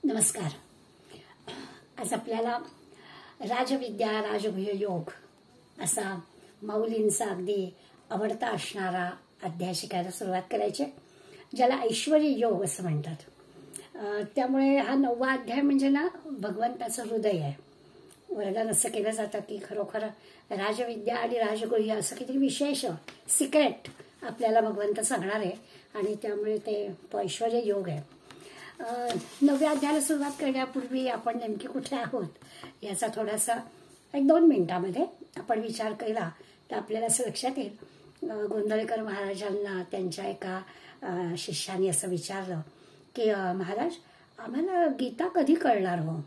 नमस्कार. आज आपल्याला राजविद्या राजगुह्य योग असा माऊलींचा अगदी आवडता असणारा अध्याय शिकायला सुरुवात करायची, ज्याला ऐश्वर्य योग असं म्हणतात. त्यामुळे हा 9वा अध्याय म्हणजे ना भगवंताचं हृदय आहे. वर्गात असं केलं जातं की खरोखर राजविद्या आणि राजगुह्य असं किती विशेष सिक्रेट आपल्याला भगवंत सांगणार आहे, आणि त्यामुळे तो ऐश्वर्य योग आहे. 9व्या अध्यायाला सुरुवात करण्यापूर्वी आपण नेमकी कुठे आहोत याचा थोडासा 1-2 मिनिटांमध्ये आपण विचार केला तर आपल्याला असं लक्षात येईल. गोंधळकर महाराजांना त्यांच्या एका शिष्याने असं विचारलं की महाराज, आम्हाला गीता कधी कळणार हो?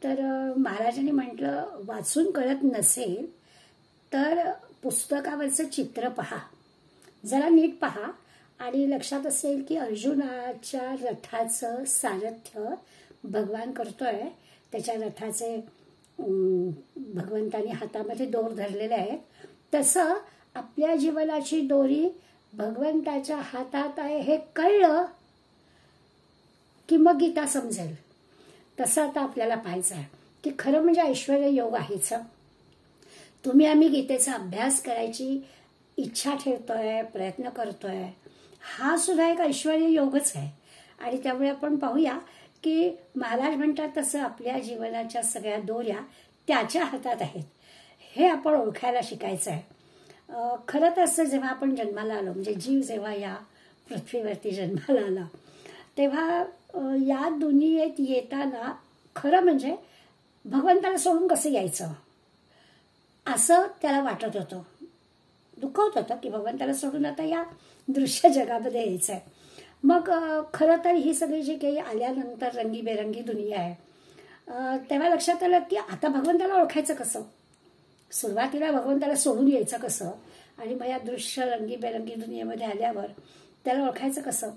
तर महाराजांनी म्हटलं, वाचून कळत नसेल तर पुस्तकावरचं चित्र पहा, जरा नीट पहा, आणि लक्षात असेल की अर्जुनाच्या रथाचं सारथ्य भगवान करतोय. त्याच्या रथाचे भगवंतानी हातामध्ये दोर धरलेले आहेत. तसं आपल्या जीवनाची दोरी भगवंताच्या हातात आहे हे कळलं की मग गीता समजेल. तसं आता आपल्याला पाहायचं आहे की खरं म्हणजे ऐश्वर्य योग आहेच. तुम्ही आम्ही गीतेचा अभ्यास करायची इच्छा ठेवतोय, प्रयत्न करतोय, हा सुद्धा एक ऐश्वर्य योगच आहे. आणि त्यामुळे आपण पाहूया की महाराज म्हणतात तसं आपल्या जीवनाच्या सगळ्या दोऱ्या त्याच्या हातात आहेत, हे आपण ओळखायला शिकायचं आहे. खरं तर असं जेव्हा आपण जन्माला आलो, म्हणजे जीव जेव्हा या पृथ्वीवरती जन्माला आला, तेव्हा या दुनियेत येताना खरं म्हणजे भगवंताला सोडून कसं यायचं असं त्याला वाटत होतं. दुःखवत होतं की भगवंताला सोडून आता या दृश्य जगामध्ये यायचं आहे. मग खरं तर ही सगळी जी काही आल्यानंतर रंगीबेरंगी दुनिया आहे, तेव्हा लक्षात आलं की आता भगवंताला ओळखायचं कसं, सुरुवातीला भगवंताला सोडून यायचं कसं, आणि मग या दृश्य रंगीबेरंगी दुनियेमध्ये आल्यावर त्याला ओळखायचं कसं.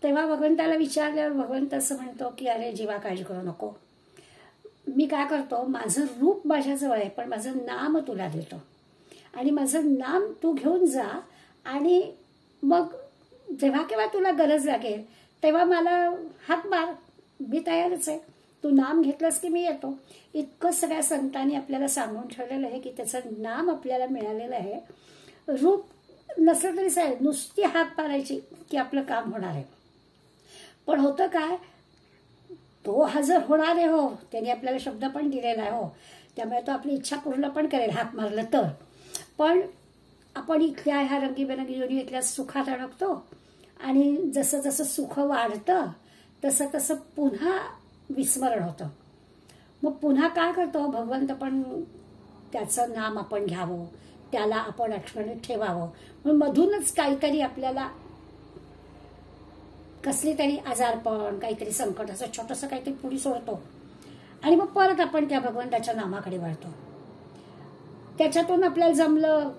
तेव्हा भगवंताला विचारल्यावर भगवंत असं म्हणतो की अरे जीवा, काळजी करू नको, मी काय करतो, माझं रूप माझ्याजवळ आहे पण माझं नाम तुला देतो, आणि माझं नाम तू घेऊन जा, आणि मग जेव्हा केव्हा तुला गरज लागेल तेव्हा मला हाक मार, मी तयारच आहे, तू नाम घेतलंस की मी येतो. इतकं सगळ्या संतांनी आपल्याला सांगून ठेवलेलं आहे की त्याचं नाम आपल्याला मिळालेलं आहे. रूप नसलं तरी चालेल, नुसती हाक मारायची की आपलं काम होणार आहे. पण होतं काय, तो हजर होणार आहे हो, त्याने आपल्याला शब्द पण दिलेला आहे हो, त्यामुळे तो आपली इच्छा पूर्ण पण करेल हाक मारलं तर. पण आपण इथल्या ह्या रंगीबेरंगी दुनियेतल्या सुखात अडकतो, आणि जसं जसं सुख वाढतं तसं तसं पुन्हा विस्मरण होतं. मग पुन्हा काय करतो भगवंत, पण त्याचं नाम आपण घ्यावं, त्याला आपण आठवणीत ठेवावं. मग मधूनच काहीतरी आपल्याला कसली तरी आजारपण, काहीतरी संकट, असं छोटंसं काहीतरी पुढे सोडतो, आणि मग परत आपण त्या भगवंताच्या नामाकडे वळतो. त्याच्यातून आपल्याला जमलं,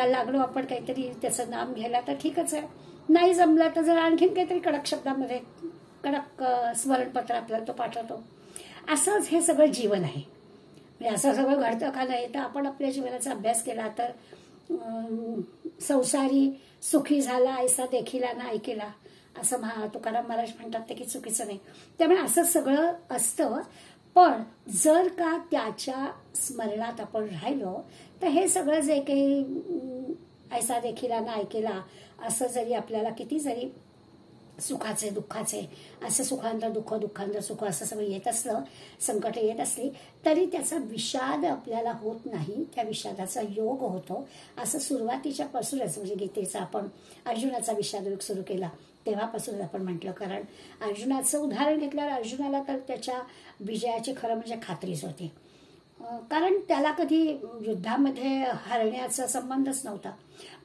लागलो आपण काहीतरी त्याचं नाम घ्यायला तर ठीकच आहे, नाही जमलं तर जर आणखीन काहीतरी कडक शब्दामध्ये कडक स्मरणपत्र आपल्याला तो पाठवतो. असंच हे सगळं जीवन आहे. म्हणजे असं सगळं घडतं का नाही, तर आपण आपल्या जीवनाचा अभ्यास केला तर संसारी सुखी झाला ऐसा देखिला ना ऐकिला, असं तुकाराम महाराज म्हणतात ते की चुकीचं नाही. त्यामुळे असं सगळं असतं. पण जर का त्याच्या स्मरणात आपण राहिलो तर हे सगळं जे काही ऐसा देखिला ना ऐकेला असं जरी आपल्याला किती जरी सुखाचे दुःखाचे असं सुखांतर दुःख, दुःखांतर सुख असं सगळं येत असलं, संकट येत असली तरी त्याचा विषाद आपल्याला होत नाही, त्या विषादाचा योग होतो. असं सुरुवातीच्या पासूनच म्हणजे गीतेचा आपण अर्जुनाचा विषाद योग सुरू केला तेव्हापासूनच आपण म्हटलं. कारण अर्जुनाचं उदाहरण घेतल्यावर अर्जुनाला तर त्याच्या विजयाची खरं म्हणजे खात्रीच होती, कारण त्याला कधी युद्धामध्ये हरण्याचा संबंधच नव्हता.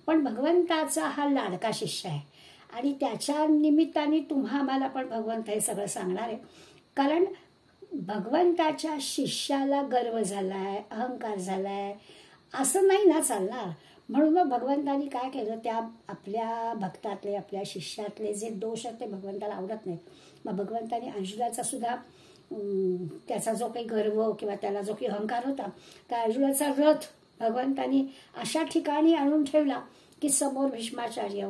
पण भगवंताचा हा लाडका शिष्य आहे, आणि त्याच्या निमित्ताने तुम्हा आम्हाला पण भगवंत हे सगळं सांगणार आहे. कारण भगवंताच्या शिष्याला गर्व झालाय, अहंकार झालाय, असं नाही ना चालणार. म्हणून मग भगवंतानी काय केलं, त्या आपल्या भक्तातले, आपल्या शिष्यातले जे दोष आहेत ते भगवंताला आवडत नाहीत. मग भगवंतानी अर्जुनाचा सुद्धा त्याचा जो काही गर्व किंवा त्याला जो काही अहंकार होता, त्या अर्जुनाचा रथ भगवंतानी अशा ठिकाणी आणून ठेवला की समोर भीष्माचार्य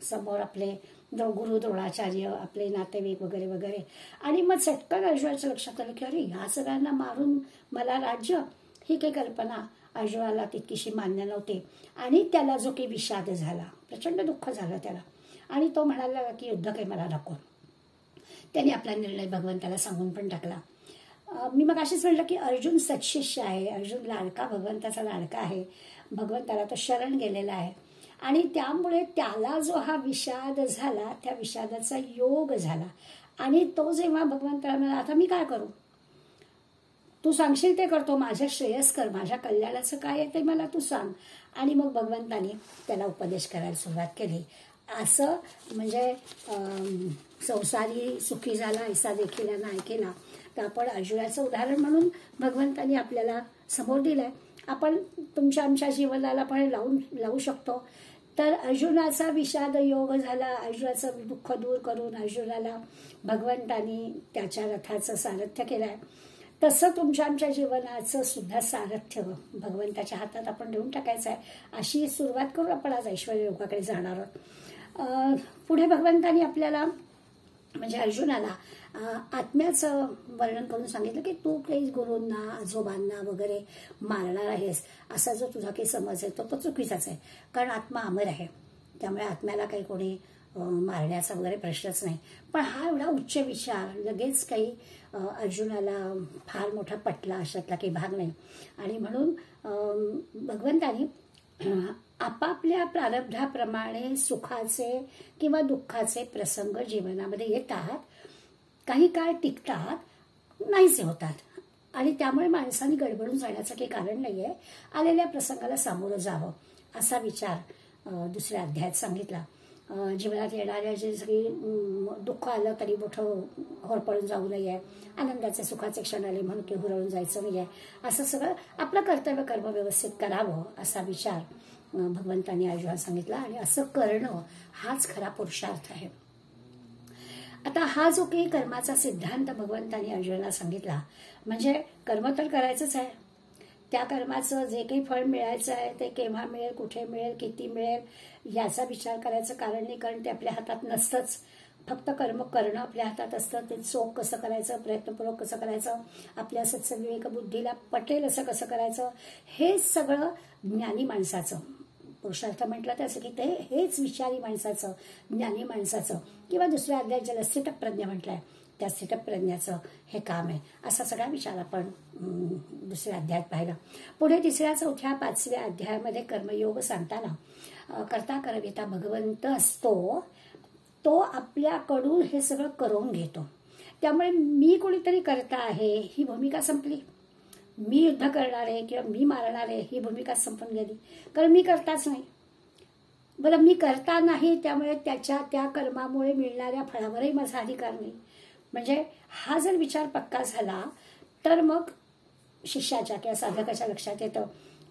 समोर आपले गुरु द्रोणाचार्य, आपले नातेवाईक वगैरे वगैरे. आणि मग चटकन अर्जुनाच्या लक्षात आलं की अरे ह्या सगळ्यांना मारून मला राज्य, ही काही कल्पना अर्जुनाला तितकीशी मान्य नव्हती. आणि त्याला जो काही विषाद झाला, प्रचंड दुःख झालं त्याला, आणि तो म्हणाला की युद्ध काही मला नको. त्याने आपला निर्णय भगवंताला सांगून पण टाकला. मी मग अशीच म्हटलं की अर्जुन सत्शिष्य आहे, अर्जुन लाडका, भगवंताचा लाडका आहे, भगवंताला तो शरण गेलेला आहे. आणि त्यामुळे त्याला जो हा विषाद झाला, त्या विषादाचा योग झाला. आणि तो जेव्हा भगवंताला म्हणाला आता मी काय करू, तू सांगशील ते करतो, माझ्या श्रेयस्कर, माझ्या कल्याणाचं काय आहे ते मला तू सांग. आणि मग भगवंताने त्याला उपदेश करायला सुरुवात केली. असं म्हणजे संसारी सुखी झाला ऐसा देखील नाही केला. तर आपण अर्जुनाचं उदाहरण म्हणून भगवंतानी आपल्याला समोर दिलंय. आपण तुमच्या आमच्या जीवनाला पण लावू शकतो. तर अर्जुनाचा विषाद योग झाला, अर्जुनाचं दुःख दूर करून अर्जुनाला भगवंतानी त्याच्या रथाचं सारथ्य केलंय. तसं तुमच्या आमच्या जीवनाचं सुद्धा सारथ्य भगवंताच्या हातात आपण देऊन टाकायचं आहे. अशी सुरुवात करून आपण आज ऐश्वर्य योगाकडे जाणार आहोत. पुढे भगवंतानी आपल्याला म्हणजे अर्जुनाला आत्म्याचं वर्णन करून सांगितलं की तू काही गुरूंना, आजोबांना वगैरे मारणार आहेस असा जो तुझा काही समज आहे तो चुकीचाच आहे. कारण आत्मा अमर आहे, त्यामुळे आत्म्याला काही कोणी मारण्याचा वगैरे प्रश्नच नाही. पण हा एवढा उच्च विचार लगेच काही अर्जुनाला फार मोठा पटला अशातला काही भाग नाही. आणि म्हणून भगवंतानी आपापल्या प्रारब्धाप्रमाणे सुखाचे किंवा दुःखाचे प्रसंग जीवनामध्ये येतात, काही काळ टिकतात, नाहीसे होतात. आणि त्यामुळे माणसाने गडबडून जाण्याचं काही कारण नाहीये. आलेल्या प्रसंगाला सामोरं जावं असा विचार दुसऱ्या अध्यायात सांगितला. जीवनात येणाऱ्या जे सगळी दुःख आलं तरी मोठं होरपळून जाऊ नये, आनंदाचे सुखाचे क्षण आले म्हणून की हुरळून जायचं नाहीये, असं सगळं आपलं कर्तव्य कर्म व्यवस्थित करावं असा विचार भगवंतांनी अर्जुनाला सांगितला. आणि असं करणं हाच खरा पुरुषार्थ आहे. आता हा जो काही कर्माचा सिद्धांत भगवंतांनी अर्जुनाला सांगितला, म्हणजे कर्म तर करायचंच आहे, त्या कर्माचं जे काही फळ मिळायचं आहे ते केव्हा मिळेल, कुठे मिळेल, किती मिळेल याचा विचार करायचं कारण नाही. कारण ते आपल्या हातात नसतंच. फक्त कर्म करणं आपल्या हातात असतं. ते चोख कसं करायचं, प्रयत्नपूर्वक कसं करायचं, आपल्या सत्सविवेक बुद्धीला पटेल असं कसं करायचं, हे सगळं ज्ञानी माणसाचं, पुरुषार्थ म्हटलं त्याचं की ते हेच विचारी माणसाचं, ज्ञानी माणसाचं, किंवा दुसऱ्या अध्यायात ज्याला स्थितप्रज्ञ म्हटलंय त्या स्थितप्रज्ञाचं हे काम आहे. असा सगळा विचार आपण दुसऱ्या अध्यायात पाहिला. पुढे तिसऱ्या, चौथ्या, पाचव्या अध्यायामध्ये कर्मयोग सांगताना करता करविता भगवंत असतो, तो आपल्याकडून हे सगळं करून घेतो. त्यामुळे मी कोणीतरी करता आहे ही भूमिका संपली. मी युद्ध करणार आहे किंवा मी मारणार आहे ही भूमिका संपून गेली. कारण मी करताच नाही. बरं, मी करता नाही, त्यामुळे त्या कर्मामुळे मिळणाऱ्या फळावरही माझा अधिकार नाही. म्हणजे हा जर विचार पक्का झाला तर मग शिष्याच्या किंवा साधकाच्या लक्षात येतं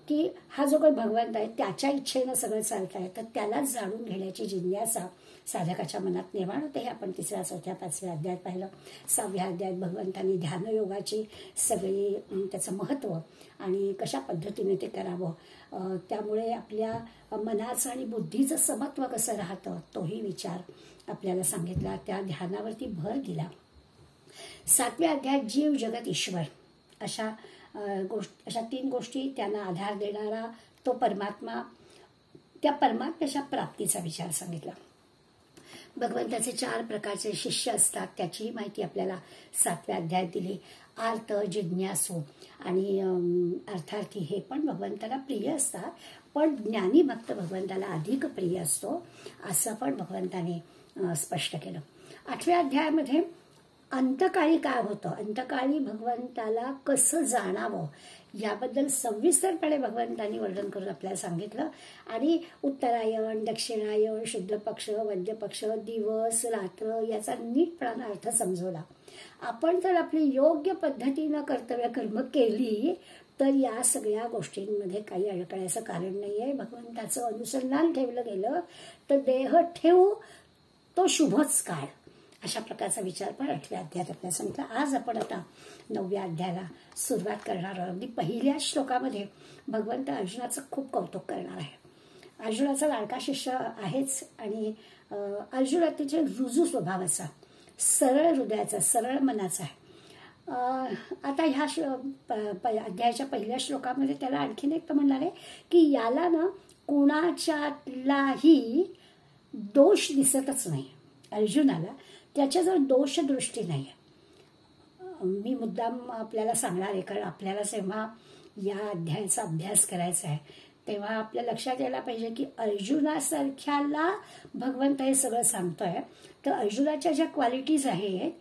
की हा जो काही भगवंत आहे त्याच्या इच्छेनं सगळं चालत आहे, तर त्यालाच जाणून घेण्याची जिज्ञासा साधकाच्या मनात निर्माण होते. हे आपण तिसऱ्या, चौथ्या, पाचव्या अध्यायात पाहिलं. सहाव्या अध्यायात भगवंतांनी ध्यानयोगाची सगळी त्याचं महत्त्व आणि कशा पद्धतीने ते करावं, त्यामुळे आपल्या मनाचं आणि बुद्धीचं समत्व कसं राहतं तोही विचार आपल्याला सांगितला. त्या ध्यानावरती भर दिला. सातव्या अध्यायात जीव, जगत, ईश्वर अशा तीन गोष्टी त्यांना आधार देणारा तो परमात्मा, त्या परमात्म्याच्या प्राप्तीचा विचार सांगितला. भगवंताचे 4 प्रकारचे शिष्य असतात त्याचीही माहिती आपल्याला सातव्या अध्यायात दिली. आर्त, जिज्ञासू आणि अर्थार्थी हे पण भगवंताला प्रिय असतात, पण ज्ञानी भक्त भगवंताला अधिक प्रिय असतो असं पण भगवंताने स्पष्ट केलं. 8व्या अध्यायामध्ये अंतकाळी काय होतं, अंतकाळी भगवंताला कसं जाणावं याबद्दल सविस्तरपणे भगवंतांनी वर्णन करून आपल्याला सांगितलं. आणि उत्तरायण, दक्षिणायन, शुद्ध पक्ष, वद्य पक्ष, दिवस, रात्र याचा नीटपणाने अर्थ समजवला. आपण जर आपली योग्य पद्धतीनं कर्तव्य कर्म केली तर या सगळ्या गोष्टींमध्ये काही अडकण्याचं कारण नाहीये. भगवंताचं अनुसंधान ठेवलं गेलं तर देह ठेवू तो शुभच काळ, अशा प्रकारचा विचार पण 8व्या अध्यायात आपल्याला सांगितला. आज आपण आता 9व्या अध्यायाला सुरुवात करणार आहोत. अगदी पहिल्या श्लोकामध्ये भगवंत अर्जुनाचं खूप कौतुक करणार आहे. अर्जुनाचा लाडका शिष्य आहेच आणि अर्जुन अतिशय रुजू स्वभावाचा, सरळ हृदयाचा, सरळ मनाचा आहे. आता ह्या अध्यायाच्या पहिल्या श्लोकामध्ये त्याला आणखीन एक तर म्हणणार आहे की याला ना कुणाच्यातलाही दोष दिसतच नाही. अर्जुनाला त्याच्याजवळ दोषदृष्टी नाही आहे. मी मुद्दाम आपल्याला सांगणार आहे, कारण आपल्याला जेव्हा या अध्यायाचा अभ्यास करायचा आहे तेव्हा आपल्या लक्षात यायला पाहिजे की अर्जुनासारख्याला भगवंत हे सगळं सांगतोय, तर अर्जुनाच्या ज्या क्वालिटीज आहेत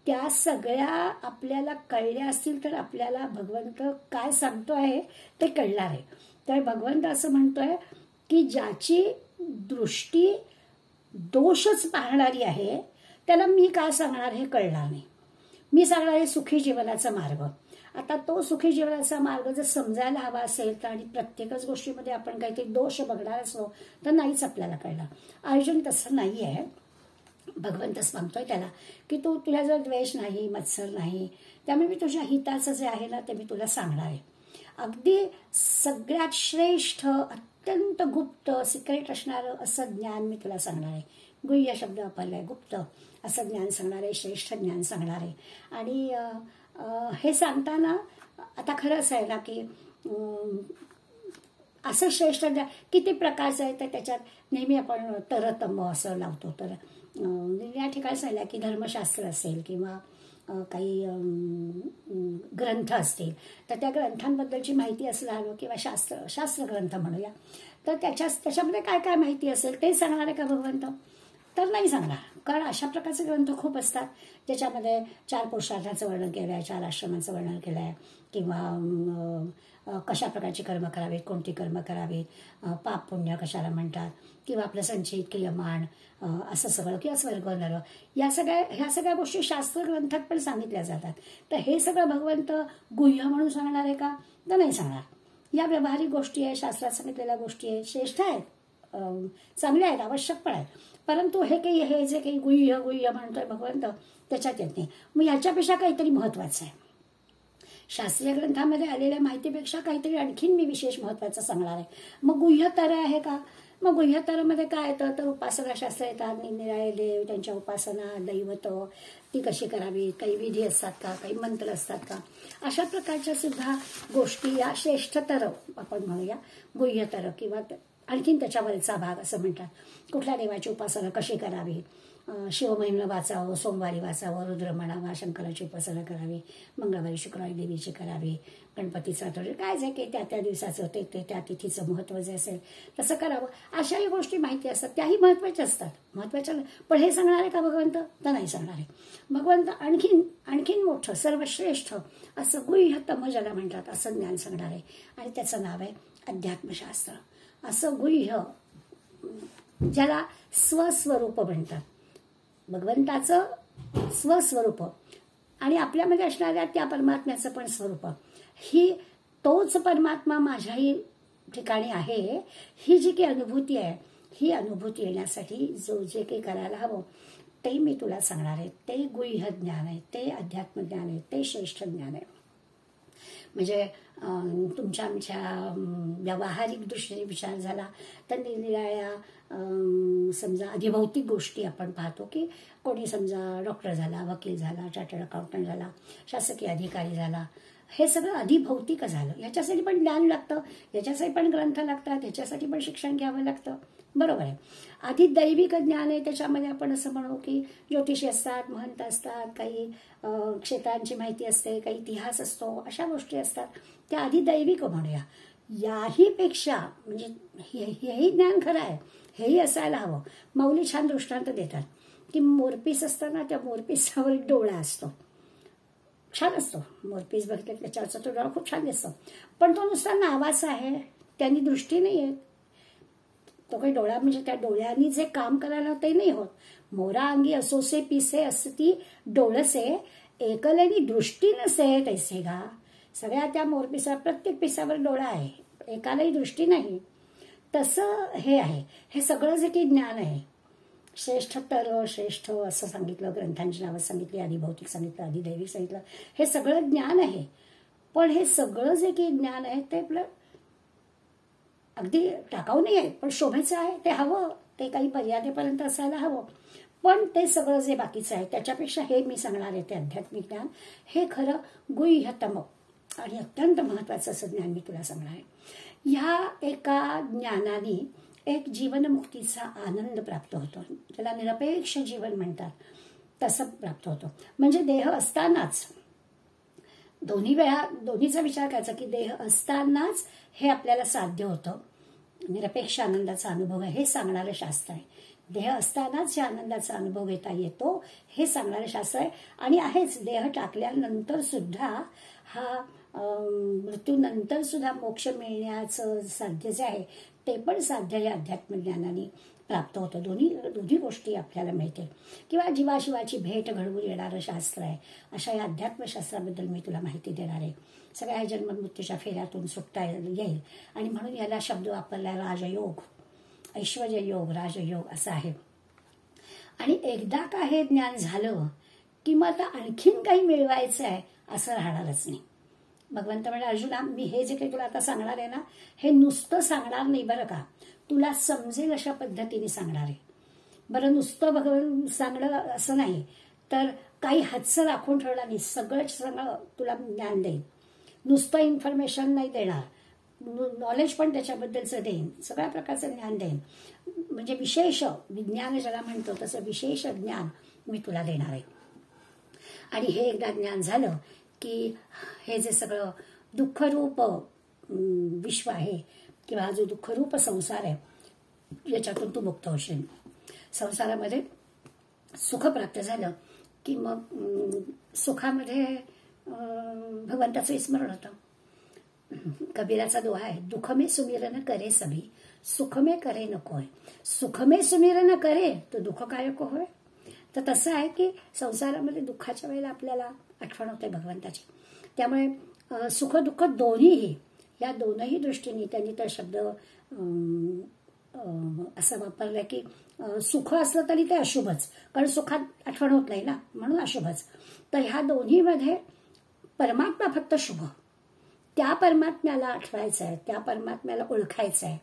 त्या सगळ्या आपल्याला कळल्या असतील तर आपल्याला भगवंत काय सांगतो आहे ते कळणार आहे. तर भगवंत असं म्हणतोय की ज्याची दृष्टी दोषच पाहणारी आहे त्याला मी काय सांगणार हे कळणार नाही. मी सांगणार आहे सुखी जीवनाचा मार्ग. आता तो सुखी जीवनाचा मार्ग जर समजायला हवा असेल तर आणि प्रत्येकच गोष्टीमध्ये आपण काहीतरी दोष बघणार असलो तर नाहीच आपल्याला कळणार. अर्जुन तसं नाही आहे. भगवंत सांगतोय त्याला की तुला जर द्वेष नाही, मत्सर नाही, त्यामुळे मी तुझ्या हिताचं जे आहे ना ते मी तुला सांगणार आहे. अगदी सगळ्यात श्रेष्ठ, अत्यंत गुप्त, सिक्रेट असणारं असं ज्ञान मी तुला सांगणार आहे. गुह्य शब्द वापरलाय, गुप्त असं ज्ञान सांगणार आहे, श्रेष्ठ ज्ञान सांगणार आहे. आणि हे सांगताना आता खरंच आहे ना की असं श्रेष्ठ ज्ञान किती प्रकारचं आहे तर त्याच्यात नेहमी आपण तरतम असं लावतो. तर या ठिकाणी सांगितलं की धर्मशास्त्र असेल किंवा काही ग्रंथ असतील तर त्या ग्रंथांबद्दलची माहिती असला हवं, किंवा शास्त्र ग्रंथ म्हणूया, तर त्याच्यामध्ये काय काय माहिती असेल ते सांगणार आहे का भगवंत? तर नाही सांगणार. कारण अशा प्रकारचे ग्रंथ खूप असतात ज्याच्यामध्ये 4 पुरुषार्थाचं वर्णन केलं आहे, 4 आश्रमांचं वर्णन केलं आहे, किंवा कशा प्रकारची कर्म करावीत, कोणती कर्म करावीत, पाप पुण्य कशाला म्हणतात, किंवा आपलं संचित क्रियमाण असं सगळं, किंवा स्वर्ग नरक, ह्या सगळ्या गोष्टी शास्त्र ग्रंथात पण सांगितल्या जातात. तर हे सगळं भगवंत गुह्य म्हणून सांगणार आहे का? तर नाही सांगणार. या व्यावहारिक गोष्टी आहेत, शास्त्रात सांगितलेल्या गोष्टी आहेत, श्रेष्ठ आहेत, चांगल्या आहेत, आवश्यक पण आहेत, परंतु हे जे काही गुह्य म्हणतोय भगवंत त्याच्यात येत नाही. मग ह्याच्यापेक्षा काहीतरी महत्वाचं आहे. शास्त्रीय ग्रंथामध्ये आलेल्या माहितीपेक्षा काहीतरी आणखीन मी विशेष महत्वाचं सांगणार आहे. मग गुह्यतर आहे का? मग गुह्यतरामध्ये काय येतं तर उपासनाशास्त्र येतात, निरनिराळे देव, त्यांच्या उपासना, दैवत ती कशी करावी, काही विधी असतात का, काही मंत्र असतात का, अशा प्रकारच्या सुद्धा गोष्टी या श्रेष्ठतर आपण म्हणूया गुह्यतर, किंवा आणखीन त्याच्यावरचा भाग असं म्हणतात. कुठल्या देवाची उपासना कशी करावी, शिवमहिम्न वाचावं, सोमवारी वाचावं, रुद्र म्हणावा, शंकराची उपासना करावी, मंगळवारी शुक्रवारी देवीची करावी, गणपतीचा तर काय जे काही त्या दिवसाचं ते त्या तिथीचं महत्त्व जे असेल तसं करावं. अशाही गोष्टी माहिती असतात, त्याही महत्त्वाच्या असतात, महत्त्वाच्या. पण हे सांगणार आहे का भगवंत? तर नाही सांगणार आहे. भगवंत आणखीन मोठं, सर्वश्रेष्ठ असं गुह्यतम ज्याला म्हणतात असं ज्ञान सांगणार आहे, आणि त्याचं नाव आहे अध्यात्मशास्त्र. असं गुह्य ज्याला स्वस्वरूप म्हणतात, भगवंताचं स्वस्वरूप आणि आपल्यामध्ये असणाऱ्या त्या परमात्म्याचं पण स्वरूप, ही तोच परमात्मा माझ्याही ठिकाणी आहे, ही जी काही अनुभूती आहे, ही अनुभूती येण्यासाठी जे काही करायला हवं ते मी तुला सांगणार आहे. ते गुह्य ज्ञान आहे, ते अध्यात्म ज्ञान आहे, ते श्रेष्ठ ज्ञान आहे. म्हणजे तुमच्या आमच्या व्यावहारिक दृष्टीने विचार झाला तर निरनिराळ्या समजा अधिभौतिक गोष्टी आपण पाहतो की कोणी समजा डॉक्टर झाला, वकील झाला, चार्टर्ड अकाउंटंट झाला, शासकीय अधिकारी झाला, हे सगळं अधिभौतिक झालं. ह्याच्यासाठी पण ज्ञान लागतं, ह्याच्यासाठी पण ग्रंथ लागतात, ह्याच्यासाठी पण शिक्षण घ्यावं लागतं, बरोबर आहे. आधी दैविक ज्ञान आहे, त्याच्यामध्ये आपण असं म्हणू की ज्योतिषी असतात, महंत असतात, काही क्षेत्रांची माहिती असते, काही इतिहास असतो, अशा गोष्टी असतात, त्या आधी दैविक म्हणूया. याही पेक्षा म्हणजे हेही ज्ञान खरं आहे, हेही असायला हवं. माऊली छान दृष्टांत देतात की मोरपीस असताना त्या मोरपीसावर डोळा असतो, छान असतो मोरपीस, बघितलं त्याच्यावरचा तो डोळा खूप छान दिसतो, पण तो नुसता नावाचा आहे, त्यांनी दृष्टी नाही आहे. तो काही डोळा म्हणजे त्या डोळ्यांनी जे काम करायला ते नाही होत. मोरा अंगी असोसे पिसे असती डोळसे, एकल्यानी दृष्टी नसे तैसे गा. सगळ्या त्या मोरपिसा प्रत्येक पिसावर डोळा आहे, एकालाही दृष्टी नाही. तसं हे आहे, हे सगळं जे काही ज्ञान आहे, श्रेष्ठतर श्रेष्ठ असं सांगितलं, ग्रंथांची नावं सांगितली, अधिभौतिक सांगितलं, अधिदैविक सांगितलं, हे सगळं ज्ञान आहे. पण हे सगळं जे काही ज्ञान आहे ते आपलं अगदी टाकाऊ नाही आहे, पण शोभेचं आहे, ते हवं. ते काही मर्यादेपर्यंत असायला हवं. पण ते सगळं जे बाकीचं आहे त्याच्यापेक्षा हे मी सांगणार आहे ते आध्यात्मिक ज्ञान हे खरं गुह्यतम आणि अत्यंत महत्वाचं असं ज्ञान मी तुला सांगणार आहे. ह्या एका ज्ञानाने एक जीवनमुक्तीचा आनंद प्राप्त होतो, त्याला निरपेक्ष जीवन म्हणतात, तसं प्राप्त होतं. म्हणजे देह असतानाच दोन्हीचा विचार करायचा की देह असतानाच हे आपल्याला साध्य होतं. निरपेक्ष आनंदाचा अनुभव आहे हे सांगणारं शास्त्र आहे. देह असतानाच या आनंदाचा अनुभव घेता येतो हे सांगणारं शास्त्र आहे. आणि आहेच, देह टाकल्यानंतर सुद्धा हा मृत्यूनंतर सुद्धा मोक्ष मिळण्याचं साध्य जे आहे ते पण साध्य या अध्यात्मज्ञानाने प्राप्त होतं. दोन्ही गोष्टी आपल्याला मिळतील. किंवा जीवाशिवाची भेट घडवून येणारं शास्त्र आहे. अशा या अध्यात्मशास्त्राबद्दल मी तुला माहिती देणार आहे. सगळ्या जन्ममृत्यूच्या फेऱ्यातून सुटता येईल. आणि म्हणून याला शब्द वापरला राजयोग, ऐश्वर्ययोग, राजयोग असा आहे. आणि एकदा का हे ज्ञान झालं की मग आता आणखीन काही मिळवायचं आहे असं राहणारच नाही. भगवंत म्हणजे अर्जुना, मी हे जे काही तुला आता सांगणार आहे ना, हे नुसतं सांगणार नाही बरं का, तुला समजेल अशा पद्धतीने सांगणार आहे. बरं, नुसतं भगवान सांगणं असं नाही, तर काही हातचं राखून ठेवला नाही, सगळं तुला ज्ञान देईन. नुसतं इन्फॉर्मेशन नाही देणार, नॉलेज पण त्याच्याबद्दलचं देईन, सगळ्या प्रकारचं ज्ञान देईन. म्हणजे विशेष विज्ञान ज्याला म्हणतो तसं विशेष ज्ञान मी तुला देणार आहे. आणि हे एकदा ज्ञान झालं की हे जे सगळं दुःखरूप विश्व आहे किंवा हा जो दुःखरूप संसार आहे याच्यातून तू मुक्त होशील. संसारामध्ये सुख प्राप्त झालं की मग सुखामध्ये भगवंताचं स्मरण होतं. कबीराचा दोहा आहे, दुःख में सुमिरन करे सभी, सुख में करे नको होय. सुख में सुमिरन करे तो दुःख कायको होय. तर तसं आहे की संसारामध्ये दुःखाच्या वेळेला आपल्याला आठवण होते भगवंताची. त्यामुळे सुख दुःख दोन्हीही, या दोनही दृष्टीने त्यांनी तर शब्द असं वापरलं की सुख असलं तरी ते अशुभच, कारण सुखात आठवण होत नाही ना, म्हणून अशुभच. तर ह्या दोन्हीमध्ये परमात्मा फक्त शुभ, त्या परमात्म्याला आठवायचं आहे, त्या परमात्म्याला ओळखायचं आहे.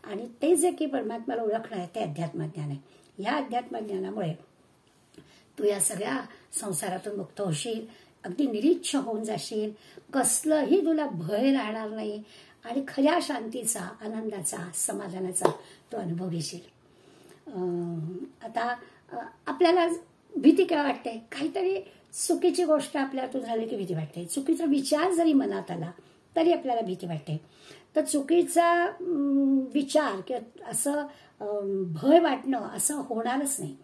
आणि ते जे की परमात्म्याला ओळखणं आहे ते अध्यात्मज्ञान आहे. या अध्यात्मज्ञानामुळे तू या सगळ्या संसारातून मुक्त होशील, अगदी निरीच्छ होऊन जाशील, कसलंही तुला भय राहणार नाही आणि खऱ्या शांतीचा, आनंदाचा, समाधानाचा तो अनुभव घेशील. आता आपल्याला भीती काय वाटते, काहीतरी चुकीची गोष्ट आपल्यातून झाली की भीती वाटते. चुकीचा विचार जरी मनात आला तरी आपल्याला भीती वाटते. तर चुकीचा विचार किंवा असं भय वाटणं असं होणारच नाही.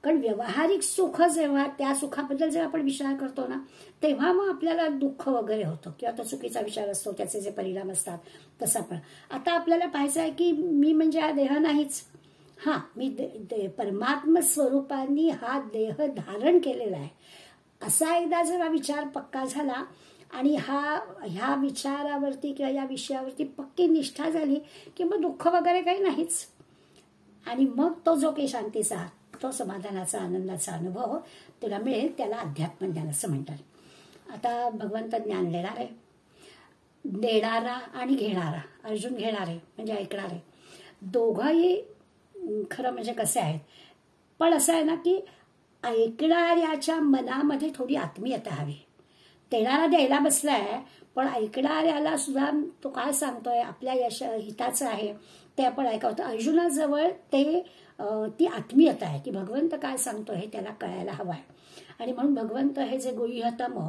कारण व्यावहारिक सुख जेव्हा, त्या सुखाबद्दल जेव्हा आपण विचार करतो ना, तेव्हा मग आपल्याला दुःख वगैरे होतं किंवा तो चुकीचा विचार असतो, त्याचे जे परिणाम असतात तसा. पण आता आपल्याला पाहायचं आहे की मी म्हणजे हा देह नाहीच. हा, मी परमात्म स्वरूपाने हा देह धारण केलेला आहे असा एकदा जेव्हा विचार पक्का झाला आणि ह्या विचारावरती किंवा या विषयावरती पक्की निष्ठा झाली की मग दुःख वगैरे काही नाहीच. आणि मग तो जो काही शांतीचा, तो समाधानाचा, आनंदाचा अनुभव तुला मिळेल, त्याला अध्यात्मज्ञान असं म्हणतात. आता भगवंत ज्ञान देणार आहे, देणारा आणि घेणारा, अर्जुन घेणार आहे म्हणजे ऐकणार आहे, दोघंही खरं म्हणजे कसे आहेत. पण असं आहे ना की ऐकणाऱ्याच्या मनामध्ये थोडी आत्मीयता हवी. देणारा द्यायला बसलाय पण ऐकणाऱ्याला सुद्धा तो काय सांगतोय आपल्या हिताचं आहे ते आपण ऐकावं. अर्जुनाजवळ ती आत्मीयता आहे की भगवंत काय सांगतोय हे त्याला कळायला हवं आहे. आणि म्हणून भगवंत हे जे गुह्यतम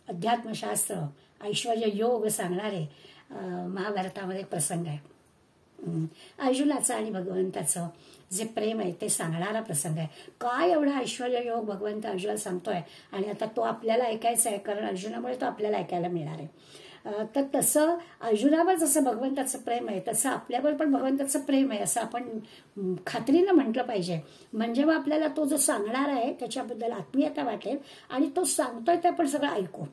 अध्यात्मशास्त्र, ऐश्वर्य योग सांगणारे महाभारतामध्ये प्रसंग आहे. अर्जुनाचं आणि भगवंताचं जे प्रेम आहे ते सांगणारा प्रसंग आहे. काय एवढा ऐश्वर्य योग भगवंत अर्जुनाला सांगतोय आणि आता तो आपल्याला ऐकायचा आहे, कारण अर्जुनामुळे तो आपल्याला ऐकायला मिळणार आहे. तर तसं अर्जुनावर जसं भगवंताचं प्रेम आहे तसं आपल्यावर पण भगवंताचं प्रेम आहे असं आपण खात्रीनं म्हटलं पाहिजे. म्हणजे मग आपल्याला तो जो सांगणार आहे त्याच्याबद्दल आत्मीयता वाटेल आणि तो सांगतोय ते पण सगळं ऐकू.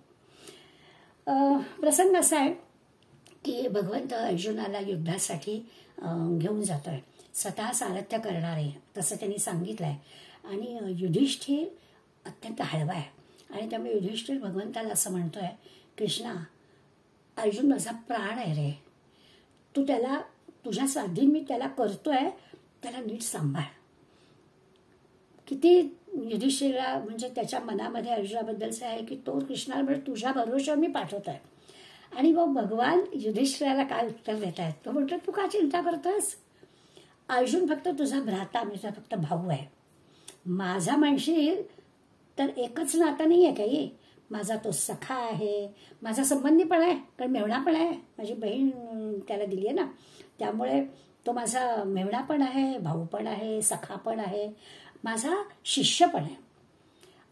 प्रसंग असा आहे की भगवंत अर्जुनाला युद्धासाठी घेऊन जातोय, स्वतः सारथ्य करणार आहे तसं त्यांनी सांगितलंय. आणि युधिष्ठिर अत्यंत हळवा आहे आणि त्यामुळे युधिष्ठिर भगवंताला असं म्हणतोय, कृष्णा, अर्जुन माझा प्राण आहे रे, तू त्याला तुझ्या स्वाधीन मी त्याला करतोय, त्याला नीट सांभाळ. किती युधिष्ठिरला म्हणजे त्याच्या मनामध्ये अर्जुनाबद्दलचं आहे की तो कृष्णाला म्हणजे तुझ्या भरोश्यावर मी पाठवतोय. आणि मग भगवान युधिष्ठिराला काय उत्तर देत आहेत, तो म्हणतो तू का चिंता करतोस, अर्जुन फक्त तुझा भ्राता, मी तुझा फक्त भाऊ आहे. माझा म्हणशील तर एकच नातं नाही आहे काही, माझा तो सखा आहे, माझा संबंधी पण आहे, कारण मेव्हणा पण आहे, माझी बहीण त्याला दिली आहे ना, त्यामुळे तो माझा मेव्हणा पण आहे, भाऊ पण आहे, सखा पण आहे, माझा शिष्य पण आहे.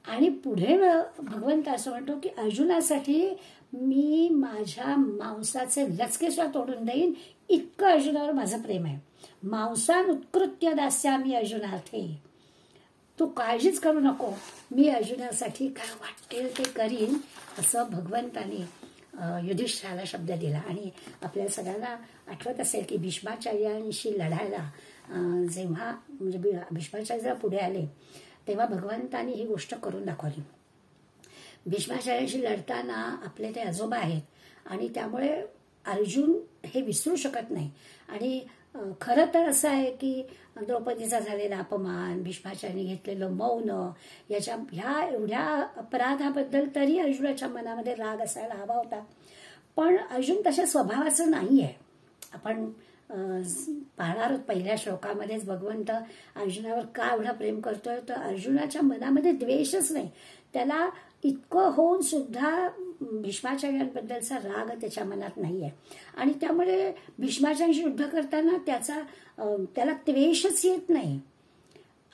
आणि पुढे भगवंत असं म्हणतो की अर्जुनासाठी मी माझ्या मांसाचे लचके सुद्धा तोडून देईन, इतकं अर्जुनावर माझं प्रेम आहे. मांसान उत्कृत्य दास्यामी अर्जुनार्थे, तू काळजीच करू नको, मी अर्जुनासाठी काय वाटेल ते करीन, असं भगवंताने युधिष्ठिराला शब्द दिला. आणि आपल्या सगळ्यांना आठवत असेल की भीष्माचार्यांशी लढायला जेव्हा म्हणजे भीष्माचार्य जेव्हा पुढे आले तेव्हा भगवंतानी ही गोष्ट करून दाखवली. भीष्माचार्यांशी लढताना आपले ते आजोबा आहेत आणि त्यामुळे अर्जुन हे विसरू शकत नाही. आणि खरं तर असं आहे की द्रौपदीचा झालेला अपमान, भीष्माचार्यांनी घेतलेलं मौन, ह्या एवढ्या अपराधाबद्दल तरी अर्जुनाच्या मनामध्ये राग असायला हवा होता. पण अर्जुन तशा स्वभावाचं नाही आहे. आपण पाहणार आहोत पहिल्या श्लोकामध्येच भगवंत अर्जुनावर का एवढा प्रेम करतोय, तर अर्जुनाच्या मनामध्ये द्वेषच नाही. त्याला इतकं होऊन सुद्धा भीष्माचार्यांबद्दलचा राग त्याच्या मनात नाही आहे. आणि त्यामुळे भीष्माचार्यांशी युद्ध करताना त्याला द्वेषच येत नाही.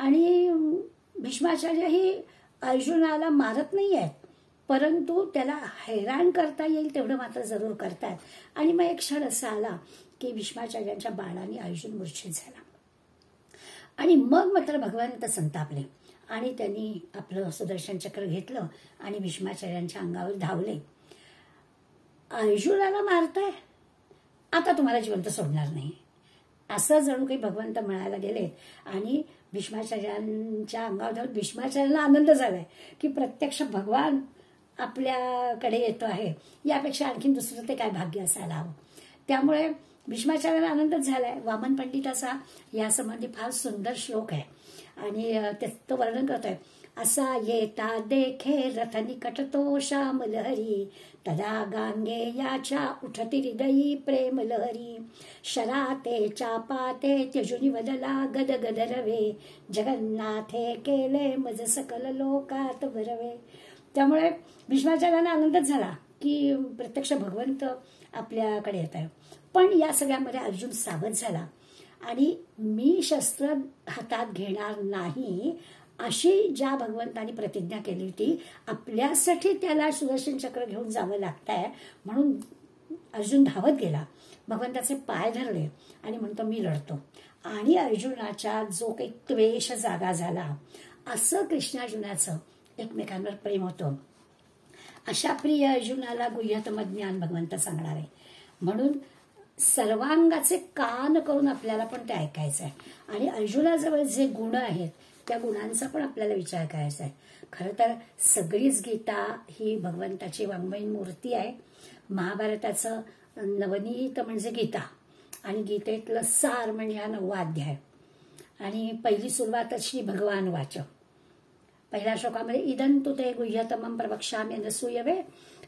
आणि भीष्माचार्यही अर्जुनाला मारत नाही आहेत, परंतु त्याला हैराण करता येईल तेवढं मात्र जरूर करतात. आणि मग एक क्षण असा आला की भीष्माचार्यांच्या बाणाने अर्जुन मूर्छित झाला. आणि मग मात्र भगवंत संतापले आणि त्यांनी आपलं सुदर्शन चक्र घेतलं आणि भीष्माचार्यांच्या अंगावर धावले. अर्जुनाला मारताय, आता तुम्हाला जिवंत सोडणार नाही, असं जणू काही भगवंत म्हणायला गेले. आणि भीष्माचार्यांच्या अंगावर धावून भीष्माचार्यांना आनंद झालाय की प्रत्यक्ष भगवान आपल्याकडे येतो आहे, यापेक्षा आणखीन दुसरं ते काय भाग्य असायला हवं. त्यामुळे भीष्माचार्यांना आनंदच झालाय. वामन पंडिताचा यासंबंधी फार सुंदर श्लोक आहे आणि तो वर्णन करतोय. असा येता देखे रथ निकटतो श्याम लहरी, तदा गांगेयाच्या उठती हृदयी प्रेम लहरी, शराते चापाते त्यजुनी वदला गद गद रवे, जगन्नाथे केले मज सकल लोकात भरवे. त्यामुळे भीष्माचार्यांना आनंदच झाला की प्रत्यक्ष भगवंत आपल्याकडे येत आहे. पण या सगळ्यामध्ये अर्जुन सावध झाला आणि मी शस्त्र हातात घेणार नाही अशी ज्या भगवंतानी प्रतिज्ञा केली होती, आपल्यासाठी त्याला सुदर्शन चक्र घेऊन जावं लागतंय म्हणून अर्जुन धावत गेला, भगवंताचे पाय धरले आणि म्हणतो मी लढतो. आणि अर्जुनाच्या जो काही त्वेष जागा झाला, असं कृष्णार्जुनाचं एकमेकांवर प्रेम होतं. अशा प्रिय अर्जुनाला गुह्यतम ज्ञान भगवंत सांगणार आहे. म्हणून सर्वांगाचे कान करून आपल्याला पण ते ऐकायचं आहे. आणि अर्जुनाजवळ जे गुण आहेत त्या गुणांचा पण आपल्याला विचार करायचा आहे. खरं तर सगळीच गीता ही भगवंताची वाङ्मयीन मूर्ती आहे. महाभारताचं नवनीत म्हणजे गीता आणि गीतेतलं सार म्हणजे हा 9वा अध्याय. आणि पहिली सुरुवातच श्री भगवान वाच. पहिल्या श्लोकामध्ये इदं तु ते गुह्यतमं प्रवक्ष्यामि अनसूयवे,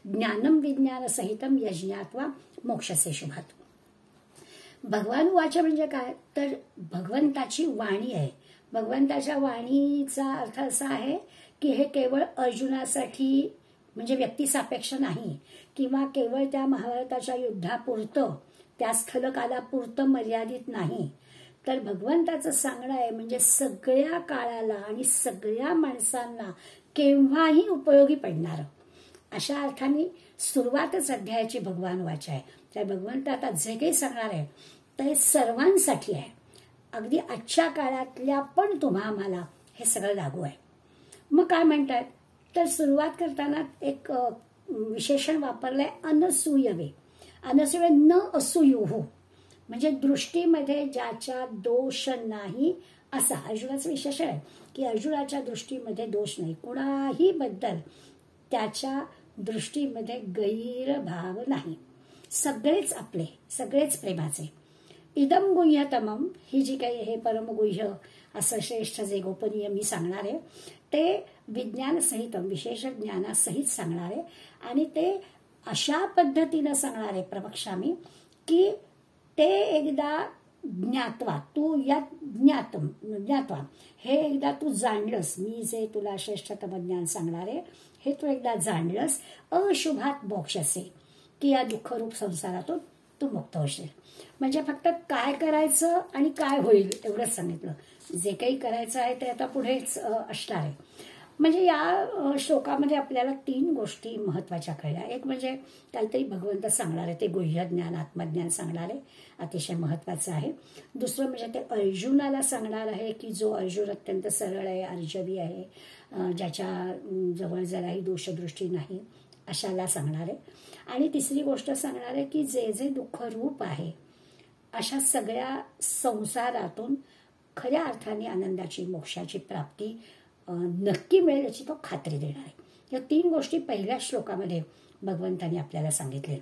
ज्ञानम विज्ञान सहितम यज्ञात्वा मोक्षसे शुभात. भगवान वाच म्हणजे काय, तर भगवंताची वाणी आहे. भगवंताच्या वाणीचा अर्थ असा आहे की हे केवळ अर्जुनासाठी म्हणजे व्यक्तिसापेक्ष नाही किंवा केवळ त्या महाभारताच्या युद्धापुरतं त्या स्थलकालापुरतं मर्यादित नाही, तर भगवंताचं सांगणं आहे म्हणजे सगळ्या काळाला आणि सगळ्या माणसांना केव्हाही उपयोगी पडणार. अशा अर्थाने सुरुवातच अध्यायाची भगवान वाच आहे. त्या भगवंत आता जे काही सांगणार आहे ते सर्वांसाठी आहे. अगदी आजच्या काळातल्या पण तुम्हा आम्हाला हे सगळं लागू आहे. मग काय म्हणतात, तर सुरुवात करताना एक विशेषण वापरलंय अनसूयवे. अनसूयवे न असूयुः म्हणजे दृष्टीमध्ये ज्याच्या दोष नाही असा. अर्जुनाचं विशेषण आहे की अर्जुनाच्या दृष्टीमध्ये दोष नाही, कुणाही बद्दल त्याच्या दृष्टीमध्ये गैरभाव नाही, सगळेच आपले, सगळेच प्रेमाचे. इदम गुह्यतमम, ही जी काही हे परमगुह्य असं श्रेष्ठ जे गोपनीय मी सांगणार आहे ते विज्ञानसहित विशेष ज्ञानासहित सांगणार आहे. आणि ते अशा पद्धतीनं सांगणार आहे प्रवक्ष्यामी की ते एकदा ज्ञात्वा, तू या ज्ञात्वा हे एकदा तू जाणलंस, मी जे तुला श्रेष्ठतम ज्ञान सांगणार आहे हे तू एकदा जाणलंस, अशुभात मोक्षसे, की या दुःखरूप संसारातून तू मुक्त होशील. म्हणजे फक्त काय करायचं आणि काय होईल एवढंच सांगितलं. जे काही करायचं आहे ते आता पुढेच असणार आहे. म्हणजे या श्लोकामध्ये आपल्याला 3 गोष्टी महत्वाच्या कळल्या. एक म्हणजे काहीतरी भगवंत सांगणार आहे, ते गुह्य ज्ञान आत्मज्ञान सांगणार आहे, अतिशय महत्वाचं आहे. दुसरं म्हणजे ते अर्जुनाला सांगणार आहे की जो अर्जुन अत्यंत सरळ आहे, अर्जवी आहे, ज्याच्या जवळ जराही दोषदृष्टी नाही, अशाला सांगणार आहे. आणि तिसरी गोष्ट सांगणार आहे की जे जे दुःखरूप आहे अशा सगळ्या संसारातून खऱ्या अर्थाने आनंदाची मोक्षाची प्राप्ती नक्की मिळेल याची तो खात्री देणार आहे. या 3 गोष्टी पहिल्या श्लोकामध्ये भगवंतांनी आपल्याला सांगितले.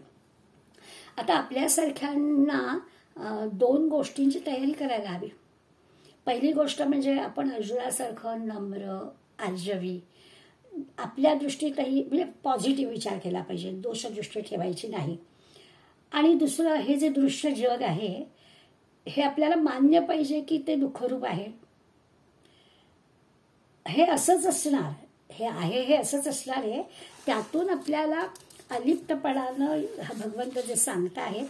आता आपल्यासारख्यांना 2 गोष्टींची तयारी करायला हवी. पहिली गोष्ट म्हणजे आपण अर्जुनासारखं नम्र, आर्जवी, आपल्या दृष्टीतही म्हणजे पॉझिटिव्ह विचार केला पाहिजे, दोषदृष्टी ठेवायची नाही. आणि दुसरं, हे जे दृश्य जग आहे हे आपल्याला मान्य पाहिजे की ते दुःखरूप आहे, हे असंच असणार, हे आहे हे असंच असणार आहे. त्यातून आपल्याला अलिप्तपणानं भगवंत जे सांगत आहेत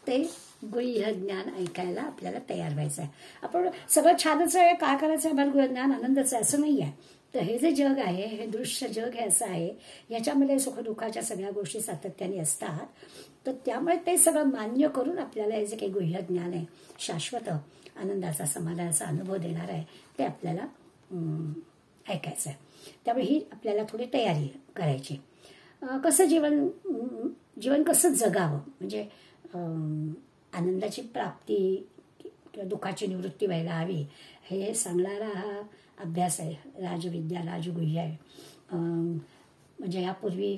ते गुह्य ज्ञान ऐकायला आपल्याला तयार व्हायचं आहे. आपण सगळं छानच आहे, काय करायचं आहे, गुह्य ज्ञान आनंदच आहे असं नाही आहे. तर हे जे जग आहे, हे दृश्य जग हे असं आहे, याच्यामध्ये सुखदुःखाच्या सगळ्या गोष्टी सातत्याने असतात. तर त्यामुळे ते सगळं मान्य करून आपल्याला हे जे काही गुह्य ज्ञान आहे, शाश्वत आनंदाचा समाधानाचा अनुभव देणार आहे, ते आपल्याला ऐकायचं आहे. त्यामुळे ही आपल्याला थोडी तयारी करायची. कसं जीवन कसं जगावं, म्हणजे आनंदाची प्राप्ती किंवा दुःखाची निवृत्ती व्हायला हवी, हे सांगणारा हा अभ्यास आहे, राजविद्या, राजगुह्य आहे. म्हणजे यापूर्वी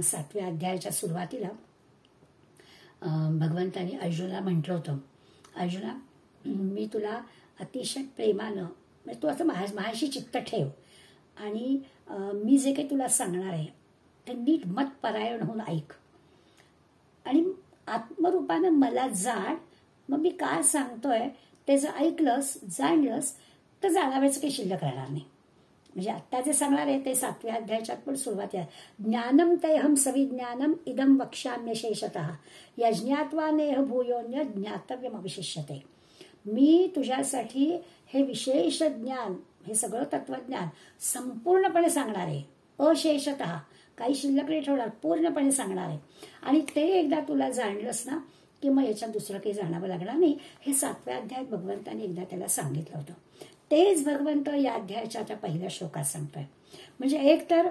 7व्या अध्यायाच्या सुरुवातीला भगवंतांनी अर्जुनाला म्हटलं होतं, अर्जुना मी तुला अतिशय प्रेमानं, म्हणजे तू असं माझ्याशी चित्त ठेव आणि मी जे काही तुला सांगणार आहे ते नीट मतपरायण होऊन ऐक आणि आत्मरूपानं मला जाण. मग मी काय सांगतोय ते जर ऐकलंस, जाणलंस तर जाणावायचं काही शिल्लक राहणार नाही. म्हणजे आत्ता जे सांगणार आहे ते 7व्या अध्यायाच्यात पण सुरुवात आहे. ज्ञानम तेहम सविज्ञानम इदम वक्ष्याम्यशेषतः यज्ञात्वा नेह भूयोन्य ज्ञातव्यम अविशिष्यते. मी तुझ्यासाठी हे विशेष ज्ञान, हे सगळं तत्वज्ञान संपूर्णपणे सांगणार आहे, अशेषतः, काही शिल्लक नाही ठेवणार, पूर्णपणे सांगणार आहे. आणि ते एकदा तुला जाणलंस ना की मग याच्यात दुसरं काही जाणावं लागणार नाही. हे 7व्या अध्यायात भगवंतांनी एकदा त्याला सांगितलं होतं. तेच भगवंत या अध्यायाच्या पहिल्या श्लोकात सांगतोय. म्हणजे एक तर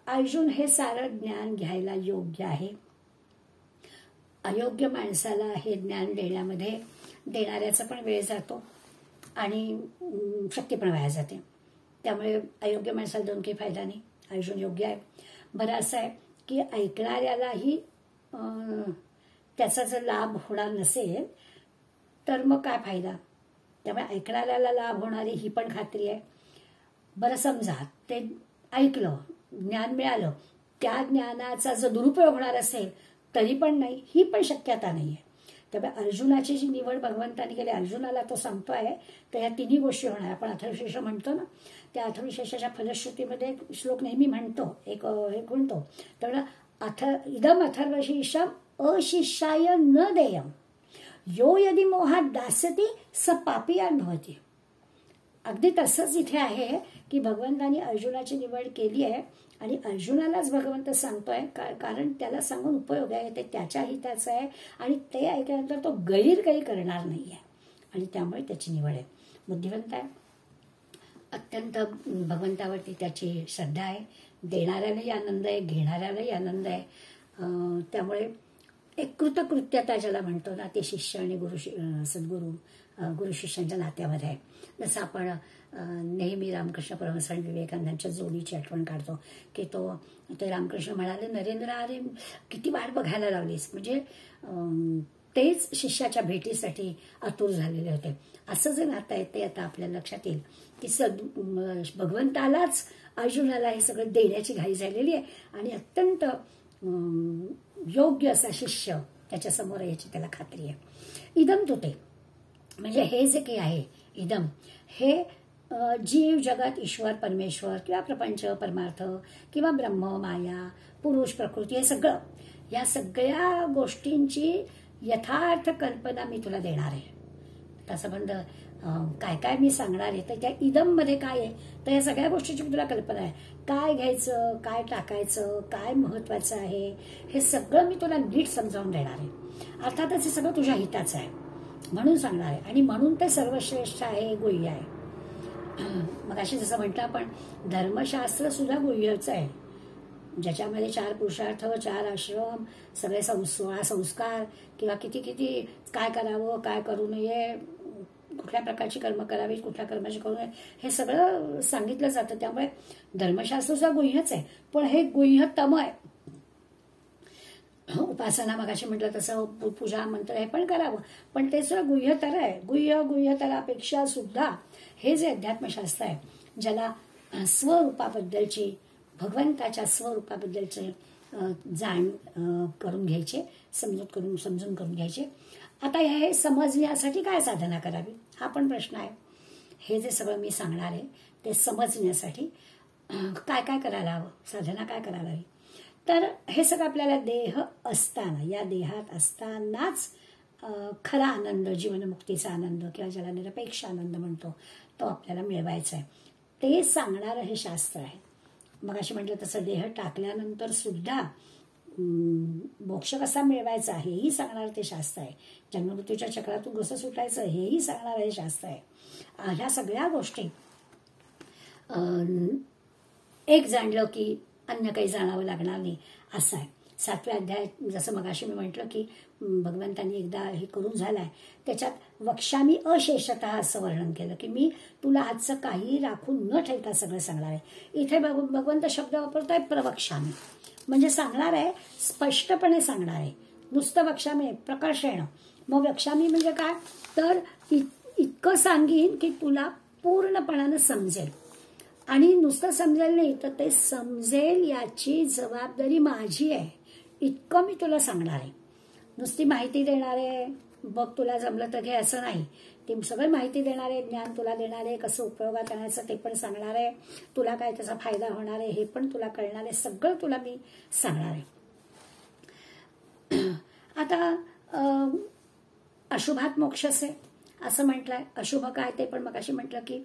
अर्जुन हे सारं ज्ञान घ्यायला योग्य आहे. अयोग्य माणसाला हे ज्ञान देणाऱ्याचा पण वेळ जातो आणि शक्ती पण वाया जाते. त्यामुळे अयोग्य माणसाला देऊन काही फायदा नाही. अर्जुन योग्य आहे. बरं असं आहे की ऐकणाऱ्यालाही त्याचा जर लाभ होणार नसेल तर मग काय फायदा. त्यामुळे ऐकणाऱ्याला लाभ होणारी ही पण खात्री आहे. बरं समजा ते ऐकलं, ज्ञान मिळालं, त्या ज्ञानाचा जर दुरुपयोग होणार असेल तरी पण नाही, ही पण शक्यता नाही आहे. त्यामुळे अर्जुनाची जी निवड भगवंतांनी केली, अर्जुनाला तो सांगतोय, तर या 3 गोष्टी होणार. आपण अथर्वशीर्ष म्हणतो ना, त्या अथर्वशीर्षाच्या फलश्रुतीमध्ये एक श्लोक नेहमी म्हणतो, एक हे म्हणतो, तर इदम अथर्वशीर्षम अशिष्याय न देयम यो यदि मोहात दास्यति स पापियान भवति. अगदी तसंच इथे आहे की भगवंतांनी अर्जुनाची निवड केली आहे आणि अर्जुनालाच भगवंत सांगतोय, कारण त्याला सांगून उपयोग आहे, ते त्याच्या हिताचं आहे आणि ते ऐकल्यानंतर तो गैर काही करणार नाही आहे आणि त्यामुळे त्याची निवड आहे. बुद्धिवंत आहे, अत्यंत भगवंतावरती त्याची श्रद्धा आहे, देणाऱ्यालाही आनंद आहे, घेणाऱ्यालाही आनंद आहे. त्यामुळे एक कृतकृत्यता ज्याला म्हणतो ना, ते शिष्य आणि सद्गुरू गुरु शिष्यांच्या नात्यामध्ये आहे. जसं आपण नेहमी रामकृष्ण परमहंस आणि विवेकानंदांच्या जोडीची आठवण काढतो की ते रामकृष्ण म्हणाले, नरेंद्र अरे किती वाट बघायला लावलीस, म्हणजे तेच शिष्याच्या भेटीसाठी आतुर झालेले होते. असं जे नातं आहे ते आता आपल्या लक्षात येईल की भगवंतालाच अर्जुनाला हे सगळं देण्याची घाई झालेली आहे आणि अत्यंत योग्य असा शिष्य त्याच्यासमोर याची त्याला खात्री आहे. इदम तुते म्हणजे हे जे काही आहे इदम, हे जीव जगत ईश्वर परमेश्वर किंवा प्रपंच परमार्थ किंवा ब्रह्म माया पुरुष प्रकृती हे सगळं, या सगळ्या गोष्टींची यथार्थ कल्पना मी तुला देणार आहे. आता संबंध काय काय मी सांगणार आहे तर त्या इदम मध्ये काय आहे तर या सगळ्या गोष्टीची तुला कल्पना आहे. काय घ्यायचं, काय टाकायचं, काय महत्वाचं आहे हे सगळं मी तुला नीट समजावून देणार आहे. अर्थातच हे सगळं तुझ्या हिताचं आहे म्हणून सांगणार आहे आणि म्हणून ते सर्वश्रेष्ठ आहे, गुह्य आहे. मग अशी जसं म्हटलं आपण धर्मशास्त्र सुद्धा गुह्यच आहे, ज्याच्यामध्ये 4 पुरुषार्थ 4 आश्रम सगळे 16 संस्कार किंवा किती किती काय करावं काय करू नये, कुठल्या प्रकारची कर्म करावीत कुठल्या कर्माची करू नये हे सगळं सांगितलं जातं. त्यामुळे धर्मशास्त्र सुद्धा गुह्यच आहे, पण हे गुह्यतम आहे. उपासना मगाशी म्हटलं तसं पूजा मंत्र हे पण करावं, पण ते सुद्धा गुह्यतर आहे. गुह्यतरापेक्षा सुद्धा हे जे अध्यात्मशास्त्र आहे ज्याला स्वरूपाबद्दलची भगवंताच्या स्वरूपाबद्दलचे जाण करून घ्यायचे, समजून करून घ्यायचे. आता हे समजण्यासाठी काय साधना करावी हा पण प्रश्न आहे. हे जे सगळं मी सांगणार आहे ते समजण्यासाठी काय काय करायला हवं, साधना काय करायला हवी, तर हे सगळं आपल्याला देह असताना, या देहात असतानाच खरा आनंद, जीवनमुक्तीचा आनंद किंवा ज्याला निरपेक्ष आनंद म्हणतो तो आपल्याला मिळवायचा आहे. ते सांगणारं हे शास्त्र आहे. मग अशी म्हटलं तसं देह टाकल्यानंतर सुद्धा मोक्ष कसा मिळवायचा हेही सांगणार ते शास्त्र आहे. जन्ममृत्यूच्या चक्रातून कसं सुटायचं हेही सांगणार हे शास्त्र आहे. ह्या सगळ्या गोष्टी एक जाणलं की अन्य काही जाणावं लागणार नाही असं आहे. 7व्या अध्यायात जसं मगाशी मी म्हटलं की भगवंतांनी एकदा हे करून झालाय, त्याच्यात वक्ष्यामी अशेषतः असं वर्णन केलं की मी तुला आजचं काही राखून न ठेवता सगळं सांगणार आहे. इथे भगवंत शब्द वापरताय प्रवक्ष्यामी, म्हणजे सांगणार आहे, स्पष्टपणे सांगणार आहे. नुसतं वक्ष्यामी प्रकर्षेण. मग वक्ष्यामी म्हणजे काय तर इतकं सांगीन की तुला पूर्णपणानं समजेल, आणि नुसतं समजेल नाही तर ते समजेल याची जबाबदारी माझी आहे. इतकं मी तुला सांगणार आहे. नुसती माहिती देणार आहे, बघ तुला जमलं तर घे असं नाही. ती सगळी माहिती देणार आहे, ज्ञान तुला देणार आहे, कसं उपयोगात आणायचं ते पण सांगणार आहे, तुला काय त्याचा फायदा होणार आहे हे पण तुला कळणार आहे, सगळं तुला मी सांगणार आहे. आता अशुभात मोक्षसे असं म्हटलंय. अशुभ काय ते पण मग अशी म्हटलं की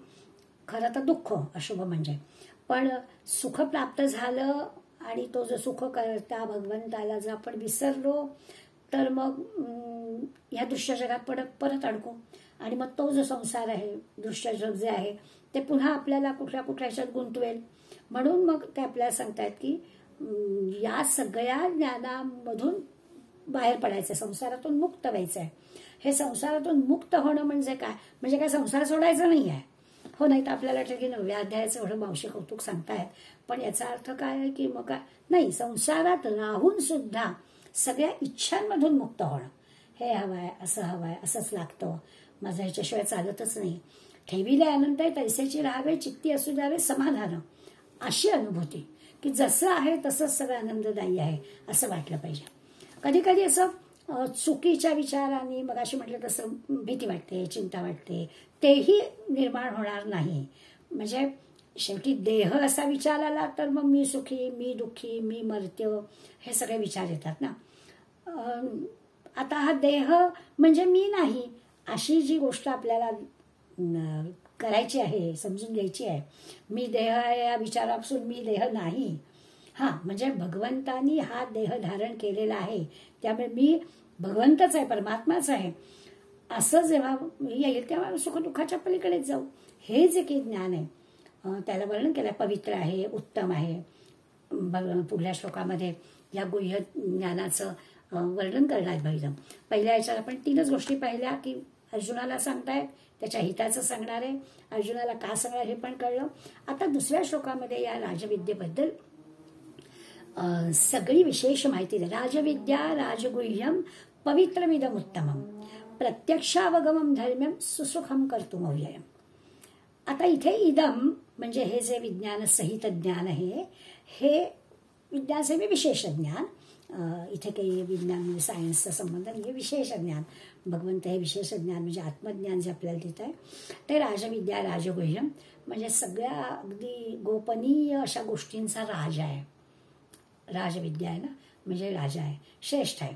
खरं तर दुःख अशुभ म्हणजे, पण सुख प्राप्त झालं आणि तो जो सुख करता भगवंताला जर आपण विसरलो तर मग ह्या दृश्य जगात परत अडकू, आणि मग तो जो संसार आहे, दृश्य जग जे आहे ते पुन्हा आपल्याला कुठल्या कुठल्या ह्याच्यात गुंतवेल. म्हणून मग ते आपल्याला सांगतायत की या सगळ्या ज्ञानामधून बाहेर पडायचं, संसारातून मुक्त व्हायचं आहे. हे संसारातून मुक्त होणं म्हणजे काय, म्हणजे काय संसार सोडायचा नाही आहे हो, नाही तर आपल्याला वाटतं की 9व्या अध्यायाचं एवढं मावशी कौतुक सांगतायत, पण याचा अर्थ काय आहे की मग काय नाही, संसारात राहून सुद्धा सगळ्या इच्छांमधून मुक्त होणं. हे हवंय, असं हवंय, असंच लागतं, माझं ह्याच्याशिवाय चालतच नाही, ठेविले आनंद आहे तैसेची राहावे, चित्ती असू द्यावे समाधान, अशी अनुभूती की जसं आहे तसंच सगळं आनंददायी आहे असं वाटलं पाहिजे. कधी कधी असं चुकीच्या विचारांनी मग अशी म्हटलं तसं भीती वाटते, चिंता वाटते, तेही निर्माण होणार नाही. म्हणजे शेवटी देह असा विचार आला तर मग मी सुखी, मी दुःखी, मी मर्त्य, हे सगळे विचार येतात ना. आता हा देह म्हणजे मी नाही अशी जी गोष्ट आपल्याला करायची आहे, समजून घ्यायची आहे. मी देह आहे या विचारापासून मी देह नाही. म्हणजे भगवंतानी हा देह धारण केलेला आहे, त्यामुळे मी भगवंतच आहे, परमात्माच आहे, असं जेव्हा येईल तेव्हा सुखदुःखाच्या पलीकडेच जाऊ. हे जे काही ज्ञान आहे त्याला वर्णन केलं, पवित्र आहे, उत्तम आहे. पुढल्या श्लोकामध्ये या गुह्य ज्ञानाचं वर्णन करणार भैरम. पहिल्या याच्यात आपण 3च गोष्टी पाहिल्या की अर्जुनाला सांगतायत, त्याच्या हिताचं सांगणार आहे, अर्जुनाला का सांगणार हे पण कळलं. आता दुसऱ्या श्लोकामध्ये या राजविद्येबद्दल सगळी विशेष माहिती दे. राजविद्या राजगुह्यम पवित्रमिदमुत्तमं प्रत्यक्षावगमं धर्म्यं सुसुखं कर्तुमव्ययम्. आता इथे इदम म्हणजे हे जे विज्ञान सहित ज्ञान आहे, हे विज्ञानाचे विशेष ज्ञान. इथे काही विज्ञान म्हणजे सायन्सचा संबंध नाही, हे विशेष ज्ञान. भगवंत हे विशेष ज्ञान म्हणजे आत्मज्ञान जे आपल्याला देत आहे ते राजविद्या राजगुह्यम म्हणजे सगळ्या अगदी गोपनीय अशा गोष्टींचा राज आहे. राजविद्या आहे ना, म्हणजे राजा आहे, श्रेष्ठ आहे.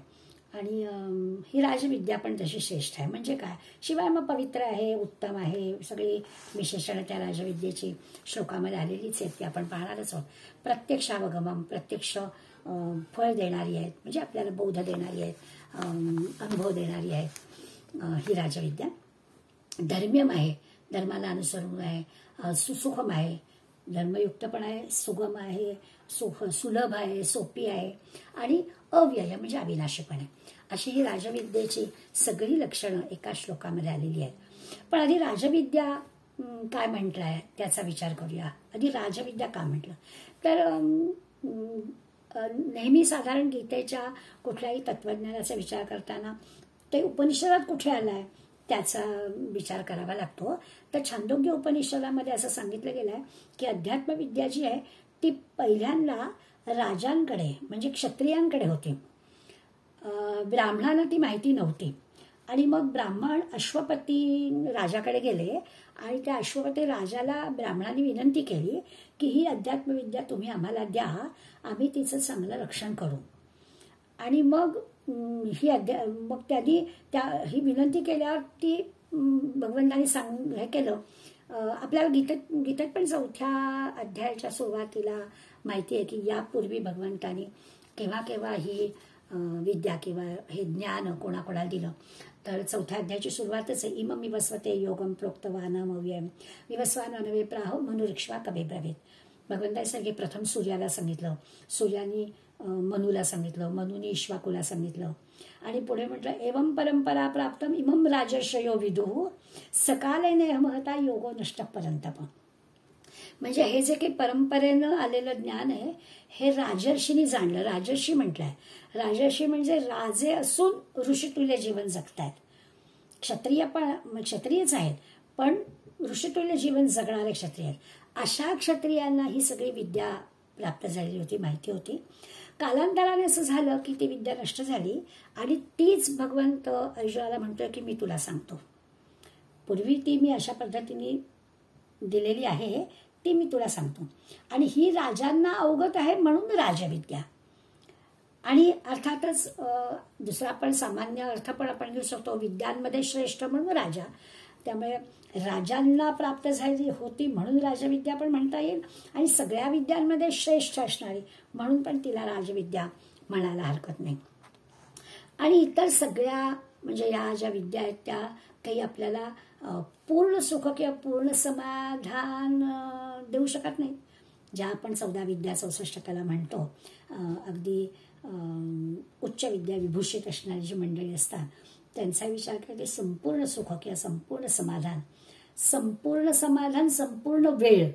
आणि ही राजविद्या पण तशी श्रेष्ठ आहे. म्हणजे काय, शिवाय मग पवित्र आहे, उत्तम आहे, सगळी विशेषणं त्या राजविद्येची श्लोकामध्ये आलेलीच आहेत, ती आपण पाहणारच आहोत. प्रत्यक्षावगमम प्रत्यक्ष फळ देणारी आहेत, म्हणजे आपल्याला बोध देणारी आहेत, अनुभव देणारी आहेत ही राजविद्या. धर्म्यम आहे, धर्माला अनुसरून आहे, सुसुखम आहे, धर्मयुक्त पण आहे, सुगम आहे, सुलभ आहे, सोपी आहे आणि अव्यय म्हणजे अविनाशी पण आहे. अशी ही राजविद्येची सगळी लक्षणं एका श्लोकामध्ये आलेली आहेत. पण आधी राजविद्या काय म्हटलंय त्याचा विचार करूया. आधी राजविद्या का म्हटलं तर नेहमी साधारण गीतेच्या कुठल्याही तत्वज्ञानाचा विचार करताना ते उपनिषदात कुठे आलाय त्याचा विचार करावा लागतो. तर छांदोग्य उपनिषदामध्ये असं सांगितलं गेलं आहे की अध्यात्मविद्या जी आहे ती पहिल्यांदा राजांकडे म्हणजे क्षत्रियांकडे होती, ब्राह्मणांना ती माहिती नव्हती. आणि मग ब्राह्मण अश्वपती राजाकडे गेले आणि त्या अश्वपती राजाला ब्राह्मणांनी विनंती केली की ही अध्यात्मविद्या तुम्ही आम्हाला द्या, आम्ही तिचं चांगलं रक्षण करू. आणि मग मग त्यांनी ही विनंती केल्यावर ती भगवंतांनी हे केलं. आपल्याला गीतेत पण 4थ्या अध्यायाच्या सुरुवातीला माहिती आहे की यापूर्वी भगवंतांनी केव्हा केव्हा ही विद्या किंवा हे ज्ञान कोणाकोणाला दिलं. तर 4थ्या अध्यायाची सुरुवातच आहे, इमं विवस्वते योगम प्रोक्तवानम अव्ययम विवस्वानवे प्राह मनुरिक्ष्वा कवे ब्रवीत. भगवंतांनी प्रथम सूर्याला सांगितलं, सूर्याने मनुला सांगितलं, मनुनी इक्ष्वाकुला सांगितलं आणि पुढे म्हटलं एवं परंपरा प्राप्तम इमं राजर्षयो विदुः सकालेने महता योगो नष्ट परंतप. म्हणजे हे जे काही परंपरेनं आलेलं ज्ञान आहे हे राजर्षींनी जाणलं. राजर्षी म्हटलंय, राजर्षी म्हणजे राजे असून ऋषितुल्य जीवन जगतायत. क्षत्रियच आहेत पण ऋषितुल्य जीवन जगणारे क्षत्रिय आहेत. अशा क्षत्रियांना ही सगळी विद्या प्राप्त झालेली होती, माहिती होती. कालांतराने असं झालं की ती विद्या नष्ट झाली आणि तीच भगवंत अर्जुनाला म्हणतोय की मी तुला सांगतो. पूर्वी ती मी अशा पद्धतीने दिलेली आहे, ती मी तुला सांगतो. आणि ही राजांना अवगत आहे म्हणून राजविद्या. आणि अर्थातच दुसरा पण सामान्य अर्थ पण आपण घेऊ शकतो, विद्यांमध्ये श्रेष्ठ म्हणून राजा. त्यामुळे राजांना प्राप्त झालेली होती म्हणून राजविद्या पण म्हणता येईल आणि सगळ्या विद्यांमध्ये श्रेष्ठ असणारी म्हणून पण तिला राजविद्या म्हणायला हरकत नाही. आणि इतर सगळ्या म्हणजे या ज्या विद्या आहेत त्या काही आपल्याला पूर्ण सुख किंवा पूर्ण समाधान देऊ शकत नाही. ज्या आपण 14 विद्या 64 कला म्हणतो, अगदी उच्च विद्या विभूषित असणारी जी मंडळी असतात त्यांचा विचार केला संपूर्ण सुख किंवा संपूर्ण समाधान संपूर्ण वेळ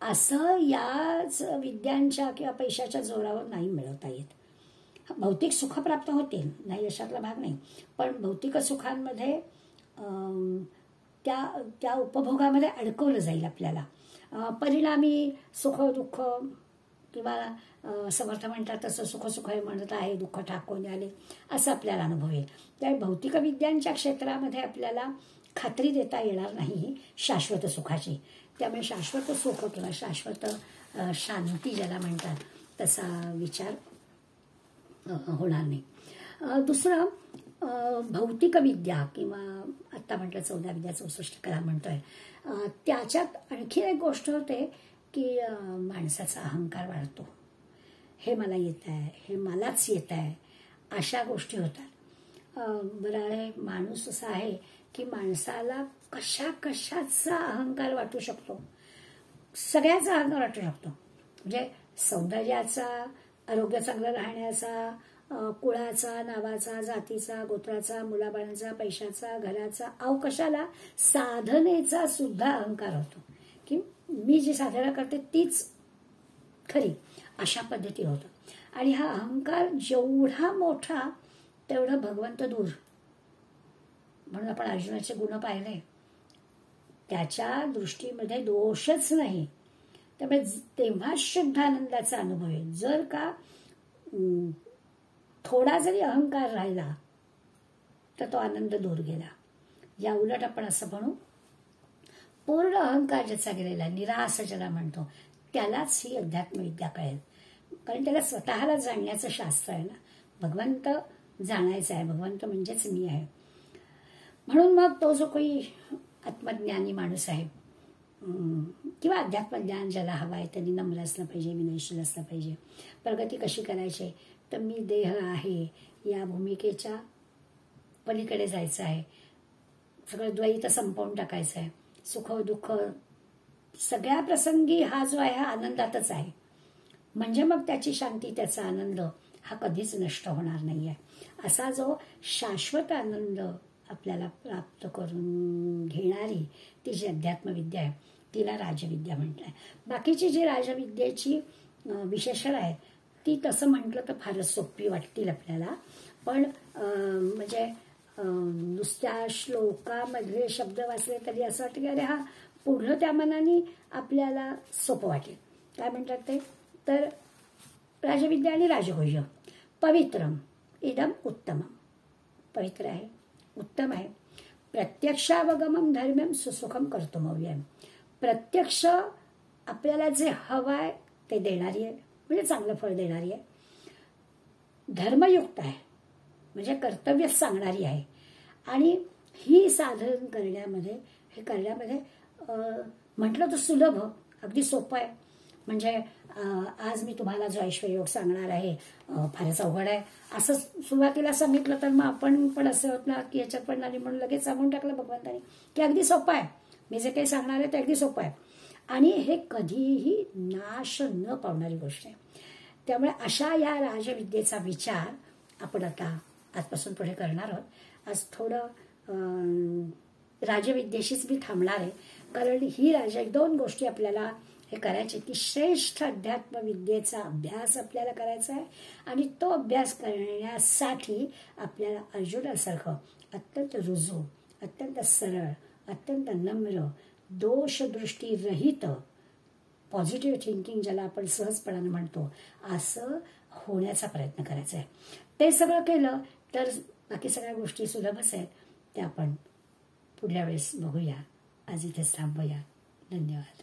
असं याच विद्यांच्या किंवा पैशाच्या जोरावर नाही मिळवता येत. भौतिक सुख प्राप्त होतील, नाही अशातला भाग नाही, पण भौतिक सुखांमध्ये त्या उपभोगामध्ये अडकवलं जाईल आपल्याला. परिणामी सुख दुःख किंवा समर्थ म्हणतात तसं सुख म्हणत आहे, दुःख ठाकून आले असं आपल्याला अनुभव येईल. त्या भौतिक विद्यांच्या क्षेत्रामध्ये आपल्याला खात्री देता येणार नाही शाश्वत सुखाची. त्यामुळे शाश्वत सुख किंवा शाश्वत शांती ज्याला म्हणतात तसा विचार होणार नाही. दुसरं भौतिक विद्या किंवा आत्ता म्हटलं 14 विद्या 64 कला म्हणतोय, त्याच्यात आणखी एक गोष्ट होते की माणसाचा अहंकार वाढतो. हे मला येत आहे, हे मलाच येत आहे, अशा गोष्टी होतात. बरं आहे, माणूस असा आहे की माणसाला कशाचा अहंकार वाटू शकतो, सगळ्याचा अहंकार वाटू शकतो. म्हणजे सौंदर्याचा, आरोग्य चांगलं राहण्याचा, कुळाचा, नावाचा, जातीचा, गोत्राचा, मुलाबाळांचा, पैशाचा, घराचा, कशाला साधनेचा सुद्धा अहंकार होतो की मी जी साधना करते तीच खरी, अशा पद्धती होतं. आणि हा अहंकार जेवढा मोठा तेवढं भगवंत दूर. म्हणून आपण अर्जुनाचे गुण पाहिले, त्याच्या दृष्टीमध्ये दोषच नाही. त्यामुळे तेव्हा शुद्ध आनंदाचा अनुभव आहे. जर का थोडा जरी अहंकार राहिला तर तो आनंद दूर गेला. या उलट आपण असं म्हणू, पूर्ण अहंकार ज्याचा गेलेला, निरास ज्याला म्हणतो, त्यालाच ही अध्यात्मविद्या कळेल. कारण त्याला स्वतःला जाणण्याचं शास्त्र आहे ना. भगवंत जाणायचं आहे, भगवंत म्हणजेच मी आहे. म्हणून मग तो जो काही आत्मज्ञानी माणूस आहे किंवा अध्यात्मज्ञान ज्याला हवं आहे, त्यांनी नम्र असलं पाहिजे, विनयशील असलं पाहिजे. प्रगती कशी करायची, तर मी देह आहे या भूमिकेच्या पलीकडे जायचं आहे. सगळं द्वैत संपवून टाकायचं आहे. सुख दुःख सगळ्या प्रसंगी हा जो आहे हा आनंदातच आहे. म्हणजे मग त्याची शांती, त्याचा आनंद हा कधीच नष्ट होणार नाही आहे. असा जो शाश्वत आनंद आपल्याला प्राप्त करून घेणारी ती जी अध्यात्मविद्या आहे, तिला राजविद्या म्हटलं आहे. बाकीची जी राजविद्येची विशेषण आहे ती तसं म्हटलं तर फारच सोपी वाटतील आपल्याला. पण म्हणजे नुसत्या श्लोकामधले शब्द वाचले तरी असं वाटतं की अरे हा पुढं त्या मनाने आपल्याला सोपं वाटेल. काय म्हणतात ते, तर राजविद्या आणि राजगुह्य. पवित्रम इदम उत्तमम, पवित्र आहे, उत्तम आहे. प्रत्यक्षावगमम धर्म्यम सुसुखम कर्तुमव्यम, प्रत्यक्ष आपल्याला जे हवं आहे ते देणारी आहे, म्हणजे चांगलं फळ देणारी आहे. धर्मयुक्त आहे, म्हणजे कर्तव्य सांगणारी आहे. आणि ही साधन करण्यामध्ये म्हटलं तर सुलभ, अगदी सोपं आहे. म्हणजे आज मी तुम्हाला जो ऐश्वर्योग सांगणार आहे फारच अवघड आहे असं सुरुवातीला सांगितलं तर मग आपण पण असं होत ना की याच्यात पण नाही, म्हणून लगेच सांगून टाकलं भगवंतानी की अगदी सोपं आहे, मी जे काही सांगणार आहे ते अगदी सोपं आहे. आणि हे कधीही नाश न पावणारी गोष्ट आहे. त्यामुळे अशा या राजविद्येचा विचार आपण आता आजपासून पुढे करणार आहोत. आज थोडं राजविद्येशीच मी थांबणार आहे, कारण ही दोन गोष्टी आपल्याला हे करायचे की श्रेष्ठ अध्यात्मविद्येचा अभ्यास आपल्याला करायचा आहे. आणि तो अभ्यास करण्यासाठी आपल्याला अर्जुनासारखं अत्यंत रुजू, अत्यंत सरळ, अत्यंत नम्र, दोषदृष्टी रहित, पॉझिटिव्ह थिंकिंग ज्याला आपण सहजपणाने म्हणतो, असं होण्याचा प्रयत्न करायचा आहे. ते सगळं केलं तर बाकी सगळ्या गोष्टी सुलभच आहेत. त्या आपण पुढल्या वेळेस बघूया. आज इथेच थांबूया. धन्यवाद.